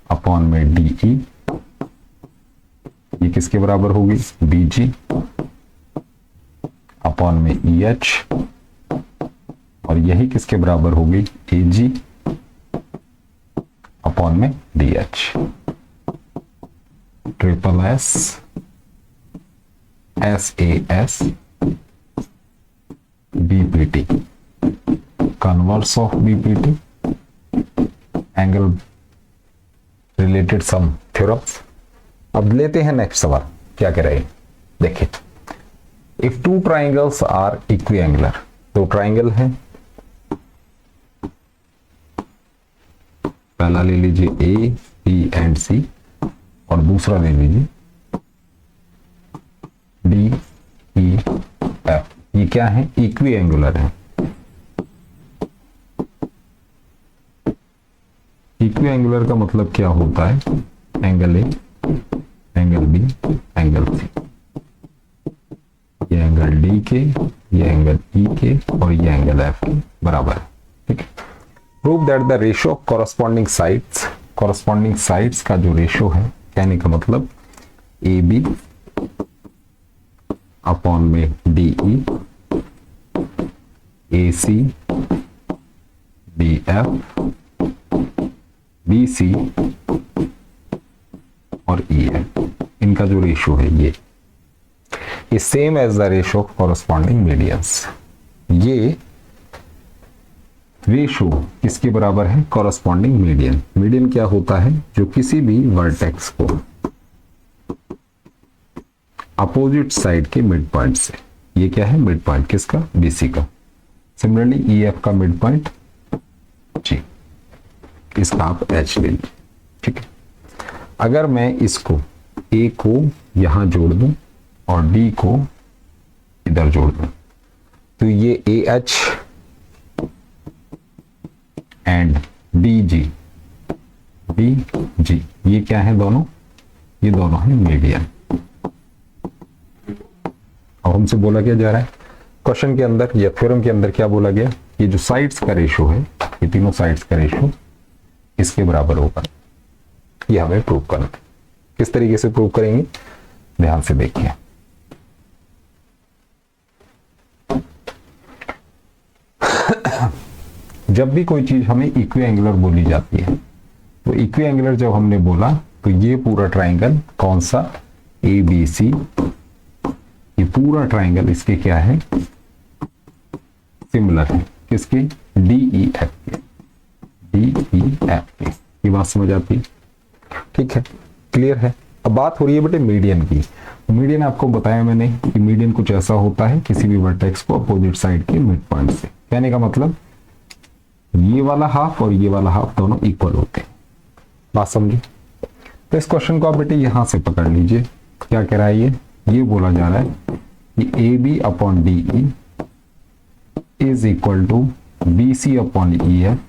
Upon में D ई, ये किसके बराबर होगी, बी जी अपॉन में ई एच, और यही किसके बराबर होगी, ए जी अपॉन में D H. Triple S S A S BPT, converse of BPT, angle related some theorems. अब लेते हैं नेक्स्ट सवाल, क्या कह रहे हैं, देखिए, इफ टू ट्राइंगल्स आर इक्विएंगुलर, दो ट्राइंगल हैं, पहला ले लीजिए ए बी एंड सी, और दूसरा ले लीजिए डी ई एफ, ये क्या है, इक्विएंगुलर है। इक्विएंगुलर का मतलब क्या होता है, angle A, angle B, angle C, ये एंगल डी के, ये एंगल ई के, और ये एंगल एफ के बराबर है, ठीक है। Prove that the ratio of corresponding sides, corresponding sides का जो रेशियो है, कहने का मतलब ए बी अपॉन में D E, A C D F, B C और ई एफ, इनका जो रेशियो है ये is same as the ratio of corresponding medians. ये रेशियो किसके बराबर है, कॉरस्पॉन्डिंग मीडियन। मीडियन क्या होता है, जो किसी भी वर्टेक्स को अपोजिट साइड के मिड पॉइंट से, ये क्या है, मिड पॉइंट किसका, बीसी का। सिमिलरली ई एफ का मिड पॉइंट जी, इसका आप एच ले लीजिए, ठीक है। अगर मैं इसको ए को यहां जोड़ दूं और डी को इधर जोड़ दूं, तो ये A H and D G, D G, ये क्या है दोनों, ये दोनों है मीडियन। अब हमसे बोला क्या जा रहा है क्वेश्चन के अंदर या थ्योरम के अंदर, क्या बोला गया, ये जो साइड्स का रेशियो है, ये तीनों साइड्स का रेशियो इसके बराबर होगा, ये हमें प्रूव करना है। किस तरीके से प्रूव करेंगे, ध्यान से देखिए। जब भी कोई चीज हमें इक्विएंगुलर बोली जाती है, तो इक्विएंगुलर जब हमने बोला, तो ये पूरा ट्राइंगल कौन सा, ए बी सी, ये पूरा ट्राइंगल इसके क्या है, सिमिलर है, किसके, डी ई एफ के, डी ई एफ के। ये बात समझ आती है, ठीक है, क्लियर है। अब बात हो रही है बेटे मीडियन की। मीडियन आपको बताया मैंने कि मीडियन कुछ ऐसा होता है किसी भी वर्टेक्स को अपोजिट साइड के मिड पॉइंट से, कहने का मतलब ये वाला हाफ और ये वाला हाफ दोनों इक्वल होते हैं। बात समझी। तो इस क्वेश्चन को आप बेटे यहां से पकड़ लीजिए, क्या कह रहा है ये बोला जा रहा है कि A B upon D E is equal to B C upon E F,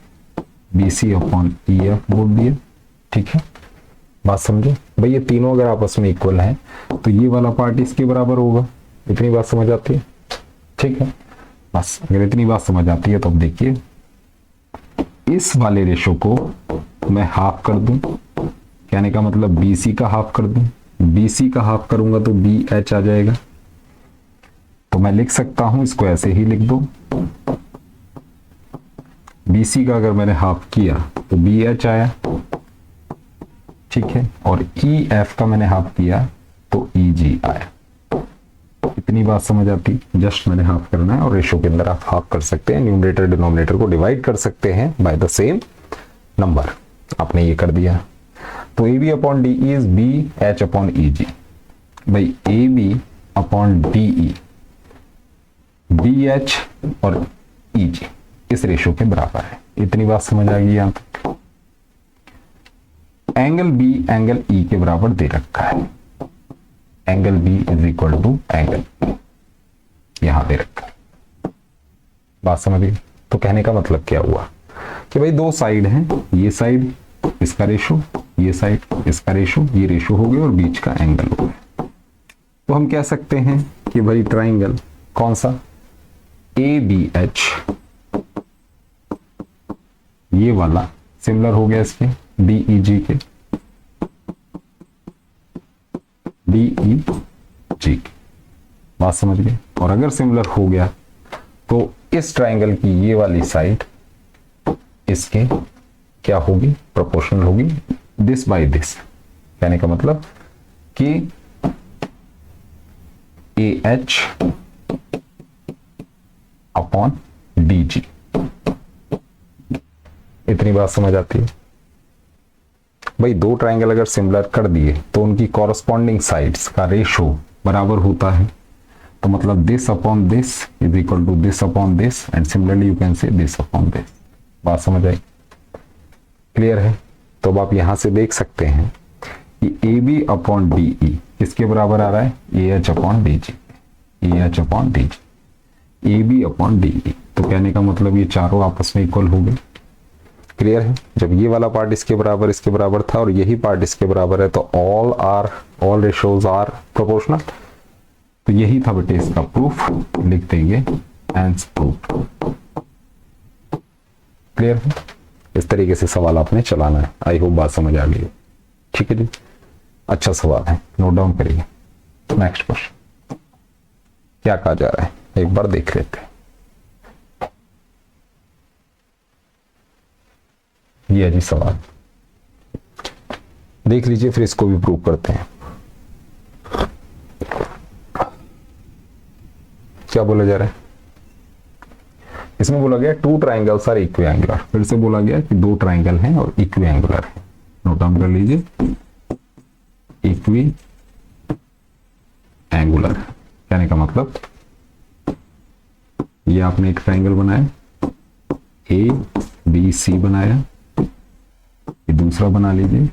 B C upon E F बोल दिए, ठीक है। बात समझे भाई, ये तीनों अगर आपस में इक्वल हैं तो ये वाला पार्ट इसके बराबर होगा। इतनी बात समझ आती है, ठीक है। बस अगर इतनी बात समझ आती है तो अब देखिए, इस वाले रेशो को मैं हाफ कर दूं, कहने का मतलब BC का हाफ कर दूं, BC का हाफ करूंगा तो BH आ जाएगा। तो मैं लिख सकता हूं, इसको ऐसे ही लिख दो, BC का अगर मैंने हाफ किया तो BH आया, ठीक है, और EF का मैंने हाफ किया तो EG आया। इतनी बात समझ आती, जस्ट मैंने हाफ करना है, और रेशो के अंदर आप हाफ कर सकते हैं, न्यूमरेटर डिनोमिनेटर को डिवाइड कर सकते हैं बाय द सेम नंबर। आपने ये कर दिया, तो AB upon DE is BH upon EG। भाई AB अपॉन DE BH और EG इस रेशो के बराबर है। इतनी बात समझ आ गई यहां तक। एंगल B एंगल E के बराबर दे रखा है, angle B is equal to angle E, यहां दे रखा है। बात समझ गई। तो कहने का मतलब क्या हुआ कि भाई दो साइड हैं, ये साइड इसका रेशो, ये साइड इसका रेशो, ये रेशो हो गया और बीच का एंगल हो गया। तो हम कह सकते हैं कि भाई ट्राइंगल कौन सा, ABH, ये वाला सिमिलर हो गया इसके DEG के, DEG। बात समझ गए। और अगर सिमिलर हो गया तो इस ट्राइंगल की ये वाली साइड इसके क्या होगी, प्रोपोर्शनल होगी दिस बाय दिस। कहने का मतलब कि AH अपॉन DG। इतनी बात समझ आती है भाई। दो ट्राइंगल अगर सिमिलर कर दिए तो उनकी कॉरस्पॉन्डिंग साइड्स का रेशो बराबर होता है। तो मतलब this upon this is equal to this upon this and similarly you can say this upon this. बात समझ आई, क्लियर है। तो अब आप यहां से देख सकते हैं कि AB अपॉन DE किसके बराबर आ रहा है, AH upon DG। AH upon DG, AB upon DE। तो कहने का मतलब ये चारों आपस में इक्वल हो गए। क्लियर है। जब ये वाला पार्ट इसके बराबर था और यही पार्ट इसके बराबर है तो ऑल रेशियोज आर प्रोपोर्शनल। तो यही था बेटे इसका प्रूफ, लिख देंगे हेंस प्रूफ। क्लियर है। इस तरीके से सवाल आपने चलाना है। आई होप बात समझ आ गई। ठीक है जी, अच्छा सवाल है, नोट डाउन करिए। नेक्स्ट क्वेश्चन क्या कहा जा रहा है एक बार देख लेते हैं। ये जी सवाल देख लीजिए, फिर इसको भी प्रूव करते हैं। क्या बोला जा रहा है इसमें, बोला गया टू ट्राइंगल्स आर इक्विएंगुलर। फिर से बोला गया कि दो ट्राइंगल हैं और इक्विएंगुलर है। नोट डाउन कर लीजिए, इक्विएंगुलर कहने का मतलब ये आपने एक ट्राइंगल बनाया, ABC बनाया, ये दूसरा बना लीजिए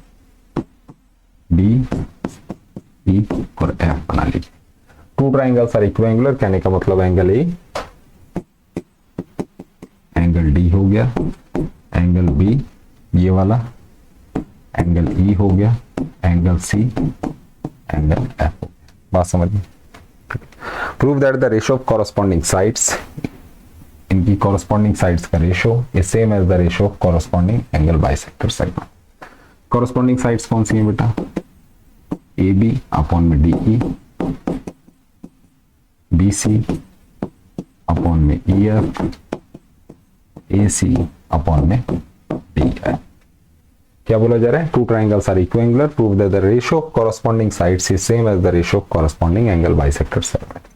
DE और F बना लीजिए। टू ट्राइंगल्स आर इक्विएंगुलर कहने का मतलब एंगल A, एंगल D हो गया, एंगल B ये वाला, एंगल E हो गया, एंगल C, एंगल F हो गया। बात समझिए। Prove that the ratio of corresponding sides, इनकी कॉरस्पॉन्डिंग साइड्स का ratio is same as the ratio of corresponding angle bisector segment. Corresponding sides कौन सी है बेटा, AB अपॉन में DE, BC अपॉन में EF, AC अपॉन में DF। क्या बोला जा रहा है, two triangles are equiangular, prove that the ratio of corresponding sides is same as the ratio of corresponding angle bisector segment.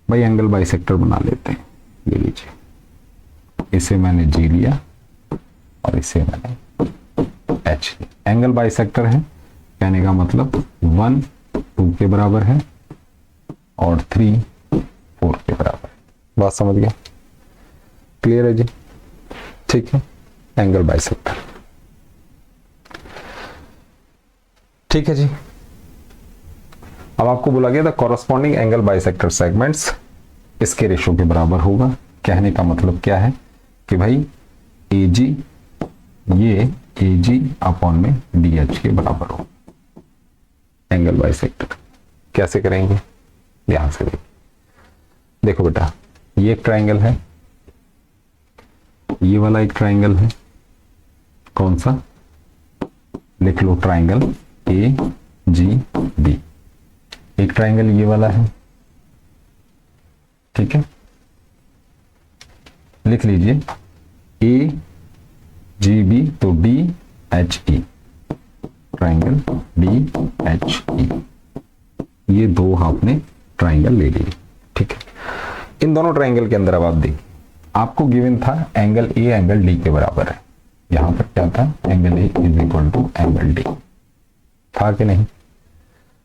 भाई एंगल बाइसेक्टर बना लेते हैं, ले लीजिए, इसे मैंने G लिया और इसे मैंने H लिया। एंगल बाइसेक्टर है कहने का मतलब 1 2 के बराबर है और 3 4 के बराबर है। बात समझ गया, क्लियर है जी। ठीक है, एंगल बाइसेक्टर। ठीक है जी। अब आपको बोला गया था कॉरस्पॉन्डिंग एंगल बाइसेक्टर सेगमेंट्स इसके रेशो के बराबर होगा। कहने का मतलब क्या है कि भाई AG ये AG अपॉन में DH के बराबर हो एंगल बाइसेक्टर। कैसे करेंगे, यहां से देखो बेटा, ये एक ट्राइंगल है, ये वाला एक ट्राइंगल है, कौन सा, लिख लो ट्राइंगल AGB। एक ट्राइंगल ये वाला है, ठीक है, लिख लीजिए AGB तो DHE, ट्राइंगल DHE। ये दो आपने ट्राइंगल ले लिए। ठीक है, इन दोनों ट्राइंगल के अंदर अब आप देखिए, आपको गिवन था एंगल A एंगल D के बराबर है। यहां पर क्या था, angle A is equal to angle D था कि नहीं।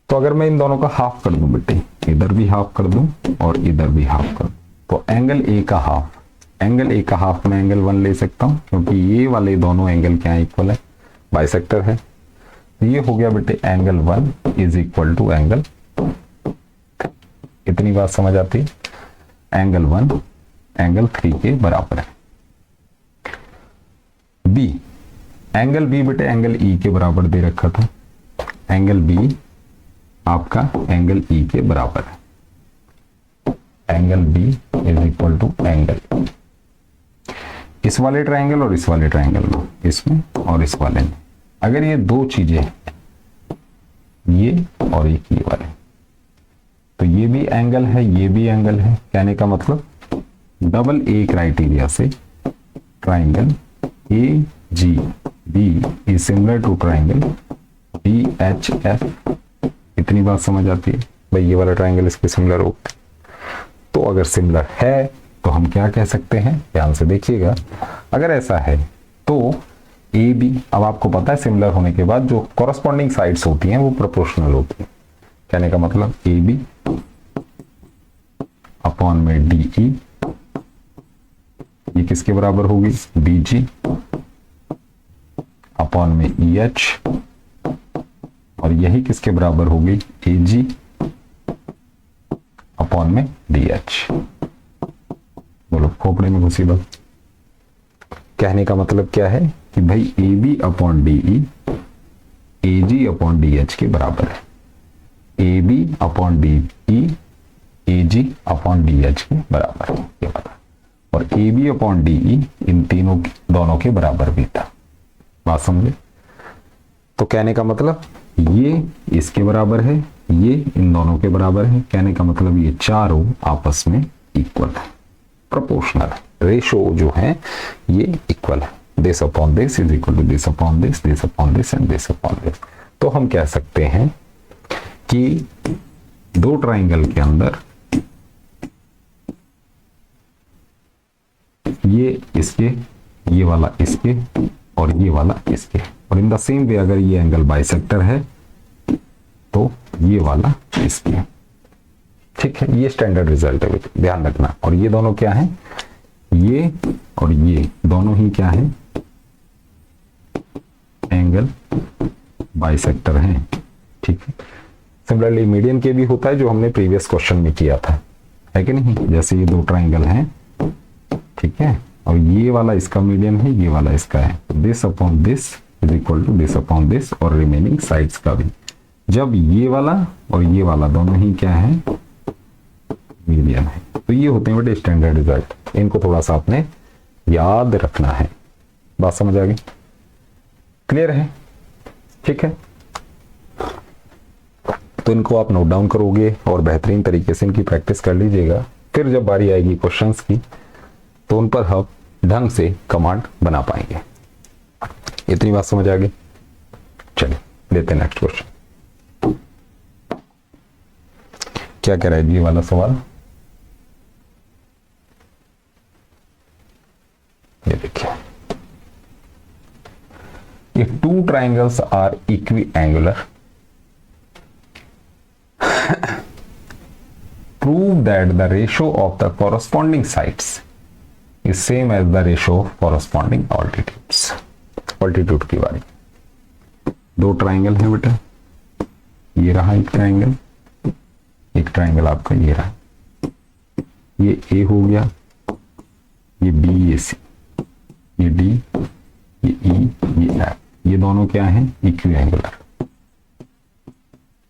तो अगर मैं इन दोनों का हाफ कर दूं बेटे, इधर भी हाफ कर दूं और इधर भी हाफ कर दूं, तो एंगल A का हाफ, एंगल A का हाफ मैं एंगल 1 ले सकता हूं क्योंकि ये वाले दोनों एंगल क्या इक्वल है, बाइसेक्टर है। ये हो गया बेटे angle 1 is equal to angle, इतनी बात समझ आती है, एंगल 1 एंगल 3 के बराबर है। B, एंगल B बेटे एंगल E के बराबर दे रखा था, एंगल B आपका एंगल E के बराबर है, angle B is equal to angle E। इस वाले ट्राइंगल और इस वाले ट्राइंगल में, इसमें और इस वाले में, अगर ये दो चीजें ये और एक ये वाले, तो ये भी एंगल है, ये भी एंगल है। कहने का मतलब डबल ए क्राइटेरिया से triangle A G B is similar to triangle B H F. इतनी बात समझ आती है भाई, ये वाला ट्राइंगल इसके सिमिलर हो। तो अगर सिमिलर है तो हम क्या कह सकते हैं, ध्यान से देखिएगा। अगर ऐसा है तो ए बी, अब आपको पता है सिमिलर होने के बाद जो कॉरस्पॉन्डिंग साइड्स होती हैं वो प्रोपोर्शनल होती है। कहने का मतलब ए बी अपॉन में डी ई, ये किसके बराबर होगी, बी जी अपॉन में ई एच, और यही किसके बराबर होगी, ए जी अपॉन में डी एच। बोलो खोपड़े में घुसी बात। कहने का मतलब क्या है कि भाई A B upon D E A G upon D H के बराबर है, A B upon D E A G upon D H के बराबर है, ये पता। और A B upon D E इन तीनों दोनों के बराबर भी था। बात समझे? तो कहने का मतलब ये इसके बराबर है, ये इन दोनों के बराबर है। कहने का मतलब ये चारों आपस में इक्वल है, प्रोपोर्शनल है, रेशो जो है ये इक्वल है। This upon this is equal to this upon this, this upon this and this upon this. तो हम कह सकते हैं कि दो ट्राइंगल के अंदर ये इसके, ये वाला इसके और ये वाला इसके, और इन द सेम वे अगर ये एंगल बाइसेक्टर है तो ये वाला इसके। ठीक है, ये स्टैंडर्ड रिजल्ट है, ध्यान रखना। और ये दोनों क्या है, ये और ये दोनों ही क्या है, एंगल बाइसेक्टर हैं। ठीक है, सिमिलरली मीडियन के भी होता है जो हमने प्रीवियस क्वेश्चन में किया था, है कि नहीं। जैसे ये दो ट्राइंगल हैं, ठीक है, और ये वाला इसका मीडियन है, ये वाला इसका है, this upon this is equal to this upon this, और रिमेनिंग साइड्स का भी। जब ये वाला और ये वाला दोनों ही क्या है, मीडियन है, तो ये होते हैं बड़े स्टैंडर्ड रिजल्ट। इनको थोड़ा सा आपने याद रखना है। बात समझ आ गई? क्लियर है? ठीक है, तो इनको आप नोट डाउन करोगे और बेहतरीन तरीके से इनकी प्रैक्टिस कर लीजिएगा। फिर जब बारी आएगी क्वेश्चंस की तो उन पर हम ढंग से कमांड बना पाएंगे। इतनी बात समझ आ गई? चलिए लेते हैं नेक्स्ट क्वेश्चन। क्या कह रहा है ये वाला सवाल, ये देखिए, if two triangles are equiangular, prove that the ratio of the corresponding sides is same as the ratio of corresponding altitudes. Altitude की बारी, दो ट्राइंगल है बेटा, ये रहा एक ट्राइंगल, एक ट्राइंगल आपका ये रहा, ये ए हो गया, ये बी, ये सी, ये डी, ये ई, ये एफ। ये दोनों क्या हैं, इक्विएंगुलर।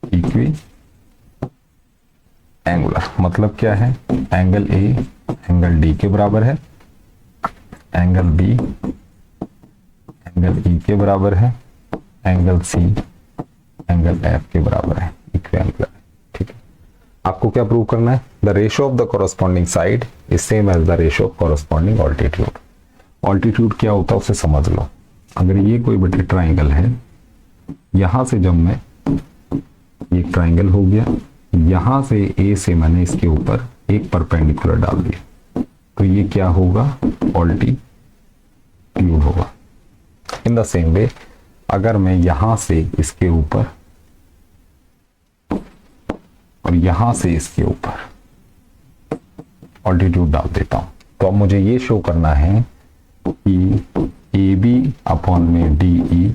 इक्वी एंगुलर मतलब क्या है, एंगल ए एंगल डी के बराबर है, एंगल बी एंगल ई के बराबर है, एंगल सी एंगल एफ के बराबर है, इक्विएंगुलर। ठीक है, आपको क्या प्रूव करना है, the ratio of the corresponding side is same as the ratio of corresponding altitude. Altitude क्या होता है उसे समझ लो। अगर ये कोई बटे ट्राइंगल है, यहां से जब मैं, ये ट्राइंगल हो गया, यहां से ए से मैंने इसके ऊपर एक परपेंडिकुलर डाल दिया, तो ये क्या होगा, ऑल्टीट्यूड होगा। इन द सेम वे अगर मैं यहां से इसके ऊपर और यहां से इसके ऊपर ऑल्टीट्यूड डाल देता हूं, तो अब मुझे ये शो करना है कि ए बी अपॉन में D E,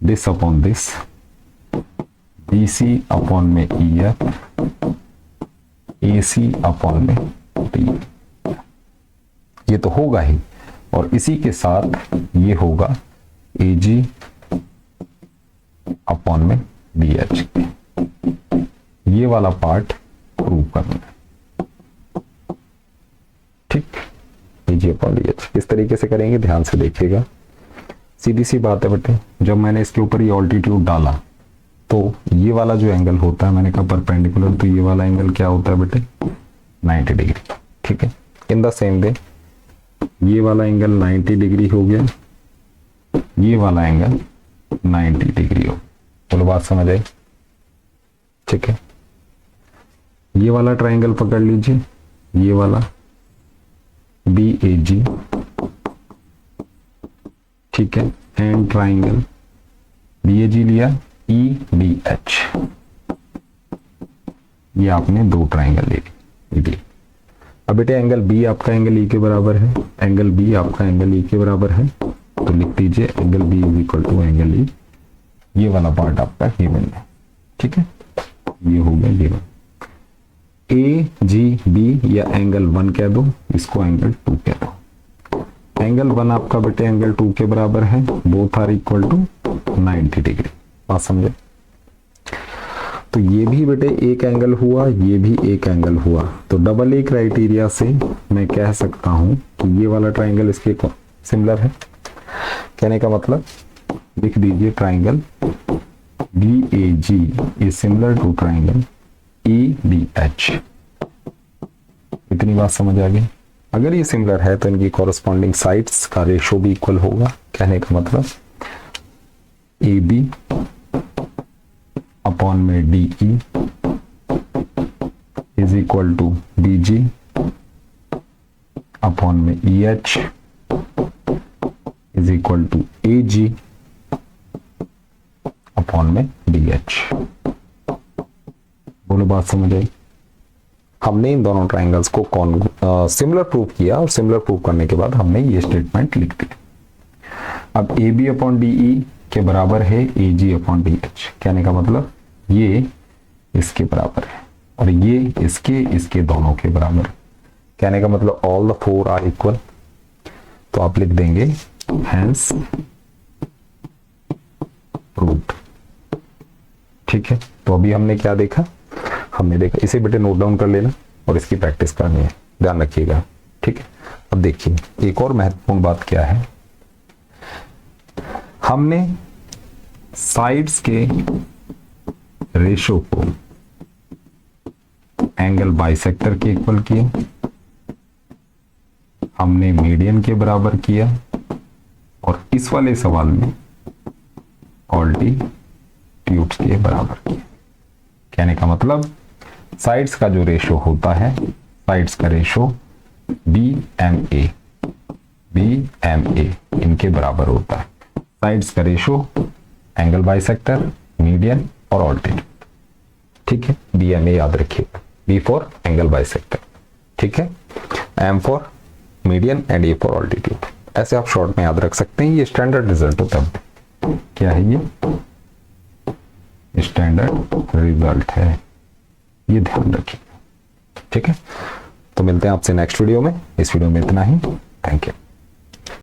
this upon this, B C upon में E F, A C upon में डी, ये तो होगा ही। और इसी के साथ ये होगा ए जी अपॉन में डी एच, ये वाला पार्ट प्रूव करना है। ठीक, ए जी अपॉन डी एच किस तरीके से करेंगे, ध्यान से देखिएगा। सीधी सी बात है बेटे, जब मैंने इसके ऊपर ये ऑल्टीट्यूड डाला तो ये वाला जो एंगल होता है, मैंने कहा परपेंडिकुलर, तो ये वाला एंगल क्या होता है बेटे 90 डिग्री। ठीक है, इन द सेम वे ये वाला एंगल 90 डिग्री हो गया, ये वाला एंगल 90 डिग्री हो। बोलो बात समझ आई? ठीक है, ये वाला ट्राइंगल पकड़ लीजिए, ये वाला BAG, ठीक है, एंड ट्राइंगल BAG लिया EBH, ये आपने दो ट्राइंगल ले लिए। अब बेटे एंगल B आपका एंगल E के बराबर है, एंगल B आपका एंगल E के बराबर है, तो लिख दीजिए angle B is equal to angle E। ये वाला पार्ट आपका गिवन है। ठीक है, ये हो गया गिवन। AGB या एंगल 1 कह दो, इसको एंगल 2 कह दो। एंगल 1 आपका बेटे एंगल 2 के बराबर है, both are equal to 90 degree. बात समझे? तो ये भी बेटे एक एंगल हुआ, ये भी एक एंगल हुआ, तो डबल ए क्राइटेरिया से मैं कह सकता हूं कि ये वाला ट्राइंगल इसके सिमिलर है। कहने का मतलब लिख दीजिए triangle BAG is similar to triangle EBH। इतनी बात समझ आ गई? अगर ये सिमिलर है तो इनकी कॉरस्पॉन्डिंग साइड्स का रेशो भी इक्वल होगा। कहने का मतलब AB अपॉन में DE is equal to BG upon में EH is equal to AG upon में BH। बोलो बात समझ आई? हमने इन दोनों ट्राइंगल्स को सिमिलर प्रूव किया और सिमिलर प्रूव करने के बाद हमने ये स्टेटमेंट लिख दी। अब AB अपॉन DE के बराबर है AG अपॉन BH। कहने का मतलब ये इसके बराबर है और ये इसके दोनों के बराबर है। कहने का मतलब all the four are equal. तो आप लिख देंगे हैंस प्रूव्ड। ठीक है, तो अभी हमने क्या देखा? हमने देखा, इसे बेटे नोट डाउन कर लेना और इसकी प्रैक्टिस करनी है, ध्यान रखिएगा। ठीक है, अब देखिए एक और महत्वपूर्ण बात क्या है। हमने साइड्स के रेशो को एंगल बाइसेक्टर के इक्वल किया, हमने मीडियन के बराबर किया और इस वाले सवाल में ऑल्टीट्यूड्स के बराबर किया। कहने का मतलब साइड्स का जो रेशो होता है, साइड्स का रेशो BMA इनके बराबर होता है। साइड्स का रेशो एंगल बाइसेक्टर, मीडियन और ऑल्टीट्यूड। ठीक है, BMA याद रखिएगा, B फॉर एंगल बाइसेक्टर, ठीक है, M for median and A for altitude. ऐसे आप शॉर्ट में याद रख सकते हैं। ये स्टैंडर्ड रिजल्ट होता है। क्या है ये? स्टैंडर्ड रिजल्ट है, ये ध्यान रखिए। ठीक है, तो मिलते हैं आपसे नेक्स्ट वीडियो में। इस वीडियो में इतना ही। Thank you.